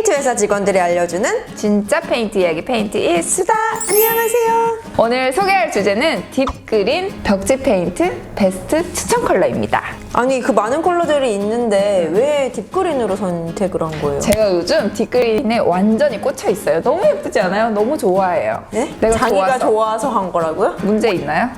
페인트 회사 직원들이 알려주는 진짜 페인트 이야기 페인트 일수다. 안녕하세요. 오늘 소개할 주제는 딥그린 벽지 페인트 베스트 추천 컬러입니다. 아니 그 많은 컬러들이 있는데 왜 딥그린으로 선택을 한 거예요? 제가 요즘 딥그린에 완전히 꽂혀 있어요. 너무 예쁘지 않아요? 너무 좋아해요. 네? 내가 자기가 좋아서 한 거라고요? 문제 있나요?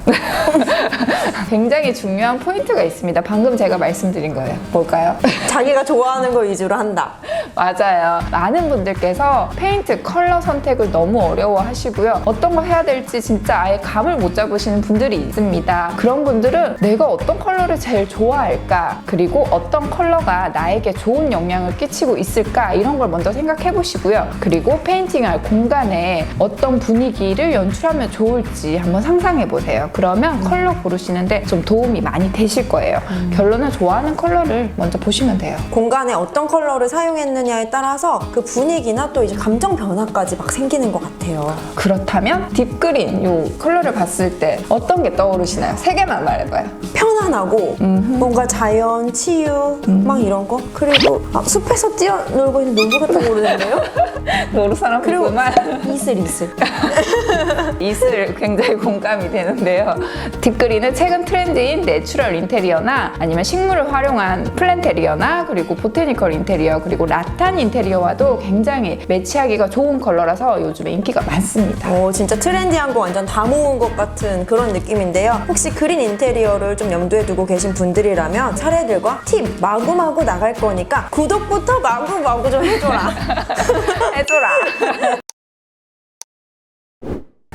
굉장히 중요한 포인트가 있습니다. 방금 제가 말씀드린 거예요. 뭘까요? 자기가 좋아하는 거 위주로 한다. 맞아요. 많은 분들께서 페인트 컬러 선택을 너무 어려워 하시고요. 어떤 거 해야 될지 진짜 아예 감을 못 잡으시는 분들이 있습니다. 그런 분들은 내가 어떤 컬러를 제일 좋아할까? 그리고 어떤 컬러가 나에게 좋은 영향을 끼치고 있을까? 이런 걸 먼저 생각해 보시고요. 그리고 페인팅할 공간에 어떤 분위기를 연출하면 좋을지 한번 상상해 보세요. 그러면 컬러 고르시는데 좀 도움이 많이 되실 거예요. 결론은 좋아하는 컬러를 먼저 보시면 돼요. 공간에 어떤 컬러를 사용했느냐에 따라서 그 분위기나 또 이제 감정 변화까지 막 생기는 것 같아요. 그렇다면 딥그린 요 컬러를 봤을 때 어떤 게 떠오르시나요? 세 개만 말해봐요. 편안하고 뭔가 자연, 치유 막 이런 거. 그리고 숲에서 뛰어놀고 있는 노루 같은 거 모르는데요? 노루 사람이구만. 이슬 이슬 굉장히 공감이 되는데요. 딥그린은 최근 트렌드인 내추럴 인테리어나 아니면 식물을 활용한 플랜테리어나 그리고 보테니컬 인테리어 그리고 라탄 인테리어와도 굉장히 매치하기가 좋은 컬러라서 요즘에 인기가 많습니다. 진짜 트렌디한 거 완전 다 모은 것 같은 그런 느낌인데요. 혹시 그린 인테리어를 좀 염두에 두고 계신 분들이라면 사례들과 팁 마구마구 나갈 거니까 구독부터 마구마구 좀 해줘라. 해줘라.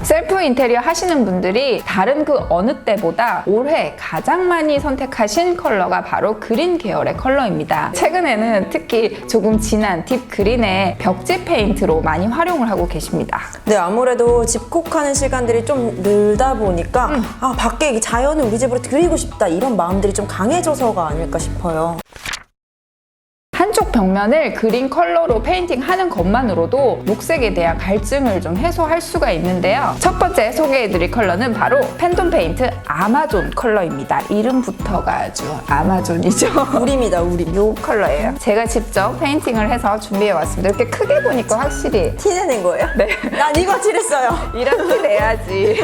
셀프 인테리어 하시는 분들이 다른 그 어느 때보다 올해 가장 많이 선택하신 컬러가 바로 그린 계열의 컬러입니다. 최근에는 특히 조금 진한 딥 그린의 벽지 페인트로 많이 활용을 하고 계십니다. 네, 아무래도 집콕하는 시간들이 좀 늘다 보니까 밖에 자연을 우리 집으로 그리고 싶다 이런 마음들이 좀 강해져서가 아닐까 싶어요. 한쪽 벽면을 그린 컬러로 페인팅하는 것만으로도 녹색에 대한 갈증을 좀 해소할 수가 있는데요. 첫 번째 소개해드릴 컬러는 바로 팬톤 페인트 아마존 컬러입니다. 이름부터가 아주 아마존이죠. 우리입니다, 우리. 이 컬러예요. 제가 직접 페인팅을 해서 준비해왔습니다. 이렇게 크게 보니까 확실히 티내는 거예요? 네. 난 이거 칠했어요. 이런 티 내야지.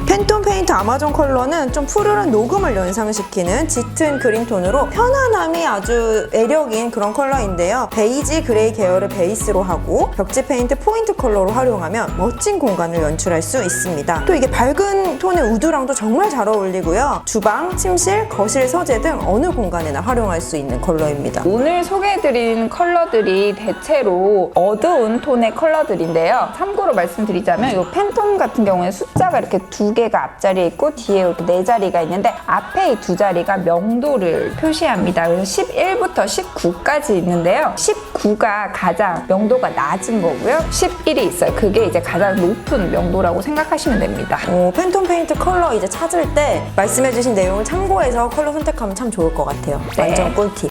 팬톤 페인트 아마존 컬러는 좀 푸르른 녹음을 연상시키는 짙은 그린 톤으로 편안함이 아주 매력인 그런 컬러인데요. 베이지 그레이 계열을 베이스로 하고 벽지 페인트 포인트 컬러로 활용하면 멋진 공간을 연출할 수 있습니다. 또 이게 밝은 톤의 우드랑도 정말 잘 어울리고요. 주방, 침실, 거실, 서재 등 어느 공간에나 활용할 수 있는 컬러입니다. 오늘 소개해드린 컬러들이 대체로 어두운 톤의 컬러들인데요. 참고로 말씀드리자면 이 팬톤 같은 경우에 숫자가 이렇게 두 개가 앞자리에 있고 뒤에 이렇게 네 자리가 있는데 앞에 이 두 자리가 명도를 표시합니다. 그래서 11부터 19까지 있는데요. 19가 가장 명도가 낮은 거고요. 11이 있어요. 그게 이제 가장 높은 명도라고 생각하시면 됩니다. 팬톤 페인트 컬러 이제 찾을 때 말씀해주신 내용을 참고해서 컬러 선택하면 참 좋을 것 같아요. 네. 완전 꿀팁.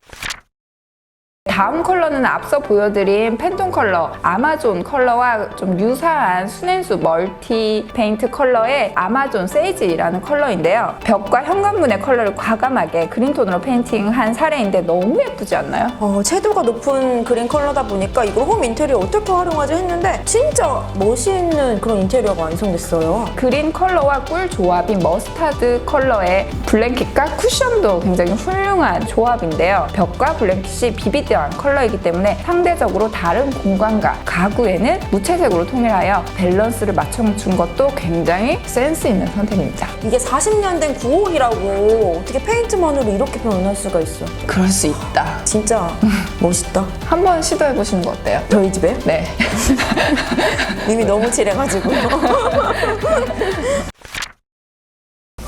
다음 컬러는 앞서 보여드린 팬톤 컬러 아마존 컬러와 좀 유사한 순앤수 멀티 페인트 컬러의 아마존 세이지라는 컬러인데요. 벽과 현관문의 컬러를 과감하게 그린톤으로 페인팅한 사례인데 너무 예쁘지 않나요? 채도가 높은 그린 컬러다 보니까 이걸 홈 인테리어 어떻게 활용하지 했는데 진짜 멋있는 그런 인테리어가 완성됐어요. 그린 컬러와 꿀 조합인 머스타드 컬러의 블랭킷과 쿠션도 굉장히 훌륭한 조합인데요. 벽과 블랭킷이 비비드한 컬러이기 때문에 상대적으로 다른 공간과 가구에는 무채색으로 통일하여 밸런스를 맞춰준 것도 굉장히 센스 있는 선택입니다. 이게 40년 된 구옥이라고 어떻게 페인트만으로 이렇게 변할 수가 있어. 그럴 수 있다. 진짜 멋있다. 한번 시도해보시는 거 어때요? 저희 집에? 네. 이미 너무 칠해가지고.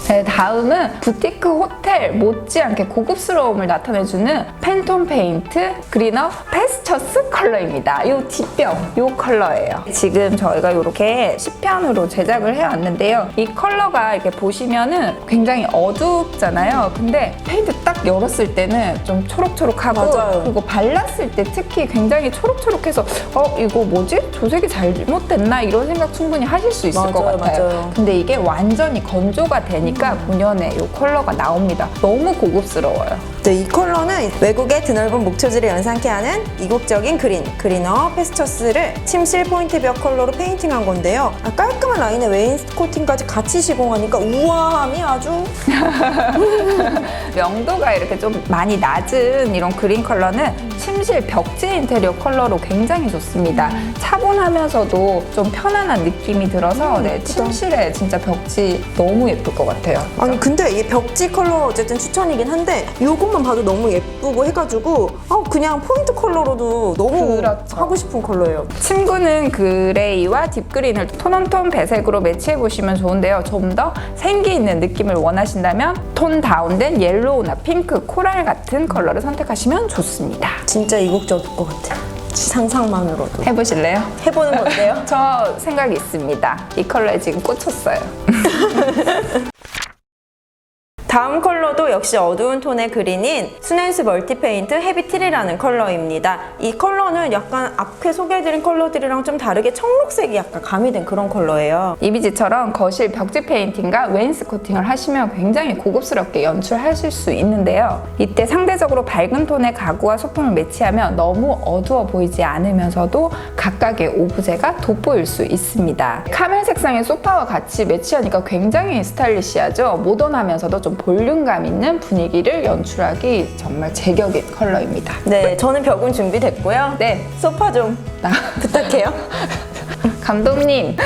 네, 다음은 부티크 호텔 못지않게 고급스러움을 나타내주는 팬톤 페인트 그린업 페스처스 컬러입니다. 이 뒷병, 이 컬러예요. 지금 저희가 이렇게 10편으로 제작을 해왔는데요. 이 컬러가 이렇게 보시면은 굉장히 어둡잖아요. 근데 페인트 딱 열었을 때는 좀 초록초록하고 맞아요. 그리고 발랐을 때 특히 굉장히 초록초록해서 이거 뭐지? 조색이 잘못됐나? 이런 생각 충분히 하실 수 있을 것 같아요. 맞아요. 근데 이게 완전히 건조가 되니까 본연의 이 컬러가 나옵니다. 너무 고급스러워요. 네, 이 컬러는 외국의 드넓은 목초지를 연상케 하는 이국적인 그리너 페스처스를 침실 포인트 벽 컬러로 페인팅한 건데요. 깔끔한 라인에 웨인스코팅까지 같이 시공하니까 우아함이 아주 명도가 이렇게 좀 많이 낮은 이런 그린 컬러는 침실 벽지 인테리어 컬러로 굉장히 좋습니다. 차분하면서도 좀 편안한 느낌이 들어서 네, 침실에 진짜 벽지 너무 예쁠 것 같아요. 아니 근데 이 벽지 컬러 어쨌든 추천이긴 한데 이것만 봐도 너무 예쁘고 해가지고 그냥 포인트 컬러로도 너무 그렇죠. 하고 싶은 컬러예요. 침구는 그레이와 딥그린을 톤온톤 배색으로 매치해보시면 좋은데요. 좀 더 생기 있는 느낌을 원하신다면 톤 다운된 옐로우나 핑크, 코랄 같은 컬러를 선택하시면 좋습니다. 진짜 이국적일 것 같아요. 상상만으로도. 해보실래요? 해보는 건데요? 저 생각이 있습니다. 이 컬러에 지금 꽂혔어요. 다음 컬러도 역시 어두운 톤의 그린인 스넨스 멀티페인트 헤비트리라는 컬러입니다. 이 컬러는 약간 앞에 소개해드린 컬러들이랑 좀 다르게 청록색이 약간 가미된 그런 컬러예요. 이미지처럼 거실 벽지 페인팅과 웨인스코팅을 하시면 굉장히 고급스럽게 연출하실 수 있는데요. 이때 상대적으로 밝은 톤의 가구와 소품을 매치하면 너무 어두워 보이지 않으면서도 각각의 오브제가 돋보일 수 있습니다. 카멜 색상의 소파와 같이 매치하니까 굉장히 스타일리시하죠. 모던하면서도 좀 볼륨감 있는 분위기를 연출하기 정말 제격인 컬러입니다. 네, 저는 벽은 준비됐고요. 네, 소파 좀 부탁해요. 감독님.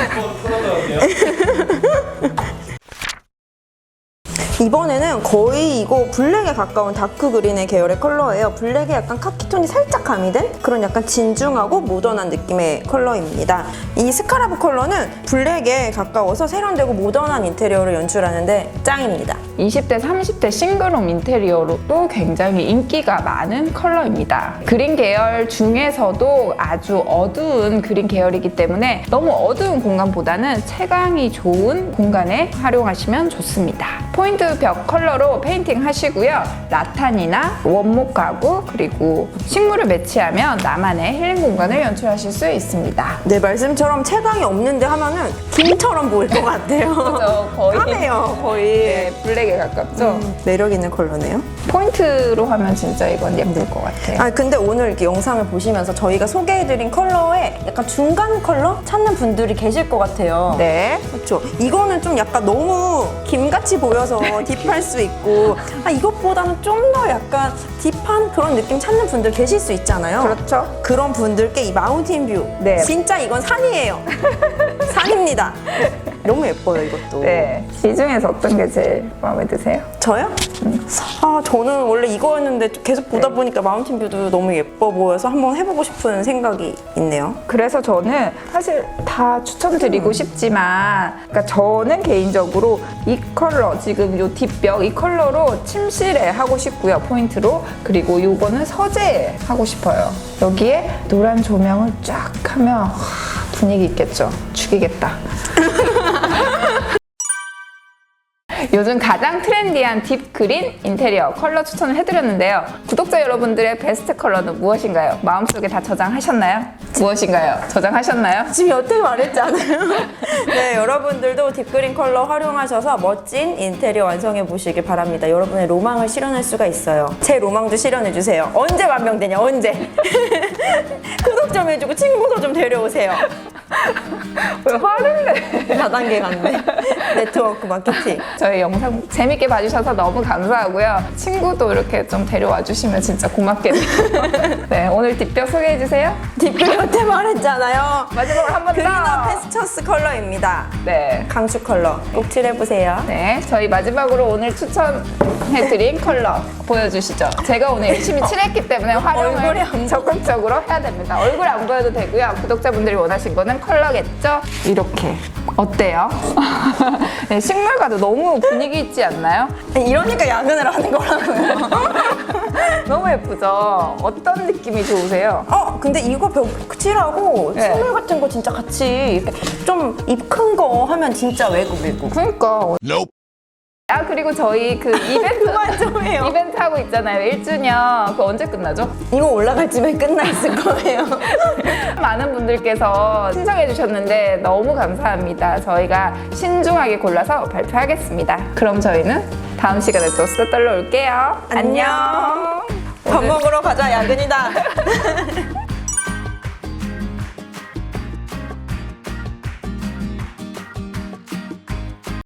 이번에는 거의 이거 블랙에 가까운 다크 그린의 계열의 컬러예요. 블랙에 약간 카키톤이 살짝 가미된 그런 약간 진중하고 모던한 느낌의 컬러입니다. 이 스카라브 컬러는 블랙에 가까워서 세련되고 모던한 인테리어를 연출하는데 짱입니다. 20대, 30대 싱글홈 인테리어로도 굉장히 인기가 많은 컬러입니다. 그린 계열 중에서도 아주 어두운 그린 계열이기 때문에 너무 어두운 공간보다는 채광이 좋은 공간에 활용하시면 좋습니다. 포인트 벽 컬러로 페인팅 하시고요. 라탄이나 원목 가구 그리고 식물을 매치하면 나만의 힐링 공간을 연출하실 수 있습니다. 네, 말씀처럼 채광이 없는데 하면은 김처럼 보일 것 같아요. 그죠? 거의 까매요, 거의. 네, 블랙에 가깝죠? 매력 있는 컬러네요. 포인트로 하면 진짜 이건 예쁠 것 같아요. 아 근데 오늘 이렇게 영상을 보시면서 저희가 소개해드린 컬러에 약간 중간 컬러 찾는 분들이 계실 것 같아요. 네. 그렇죠. 이거는 좀 약간 너무 김같이 보여서 딥할 수 있고 이것보다는 좀 더 약간 딥한 그런 느낌 찾는 분들 계실 수 있잖아요. 그렇죠. 그런 분들께 이 마운틴 뷰 네. 진짜 이건 산이에요. 산입니다. 너무 예뻐요 이것도. 네. 이 중에서 어떤 게 제일 마음에 드세요? 저요? 저는 원래 이거였는데 계속 보다 보니까 마운틴 뷰도 너무 예뻐 보여서 한번 해보고 싶은 생각이 있네요. 그래서 저는 사실 다 추천드리고 싶지만 그러니까 저는 개인적으로 이 컬러 지금 이 뒷벽 이 컬러로 침실에 하고 싶고요. 포인트로. 그리고 요거는 서재에 하고 싶어요. 여기에 노란 조명을 쫙 하면 분위기 있겠죠. 죽이겠다. 요즘 가장 트렌디한 딥그린 인테리어 컬러 추천을 해드렸는데요. 구독자 여러분들의 베스트 컬러는 무엇인가요? 마음속에 다 저장하셨나요? 무엇인가요? 저장하셨나요? 지금 여태 말했잖아요. 네, 여러분들도 딥그린 컬러 활용하셔서 멋진 인테리어 완성해 보시길 바랍니다. 여러분의 로망을 실현할 수가 있어요. 제 로망도 실현해 주세요. 언제 완명되냐, 언제? 구독 좀 해주고 친구도 좀 데려오세요. 왜 화를 내? 4단계 갔네. 네트워크 마케팅. 저희 영상 재밌게 봐주셔서 너무 감사하고요. 친구도 이렇게 좀 데려와 주시면 진짜 고맙겠네요. 네, 오늘 뒷벽 소개해주세요. 딥그린 여태 말했잖아요. 마지막으로 한 번 더. 그리너 페스처스 컬러입니다. 네. 강추 컬러 꼭 칠해보세요. 네, 저희 마지막으로 오늘 추천해드린 컬러 보여주시죠. 제가 오늘 열심히 칠했기 때문에 얼굴이 활용을 안 적극적으로 해야 됩니다. 얼굴 안 보여도 되고요. 구독자분들이 원하신 거는 컬러겠죠? 이렇게. 어때요? 네, 식물과도 너무 분위기 있지 않나요? 이러니까 야근을 하는 거라고요. 너무 예쁘죠? 어떤 느낌이 좋으세요? 근데 이거 벽칠하고 네. 식물 같은 거 진짜 같이 이렇게 좀 입 큰 거 하면 진짜 외국. 그러니까. 아, 그리고 저희 그 이벤트 그만 좀 해요. 이벤트 하고 있잖아요. 1주년. 그거 언제 끝나죠? 이거 올라갈 쯤에 끝나 있을 거예요. 많은 분들께서 신청해 주셨는데 너무 감사합니다. 저희가 신중하게 골라서 발표하겠습니다. 그럼 저희는 다음 시간에 또 수다 떨러 올게요. 안녕. 밥 먹으러 가자, 야근이다.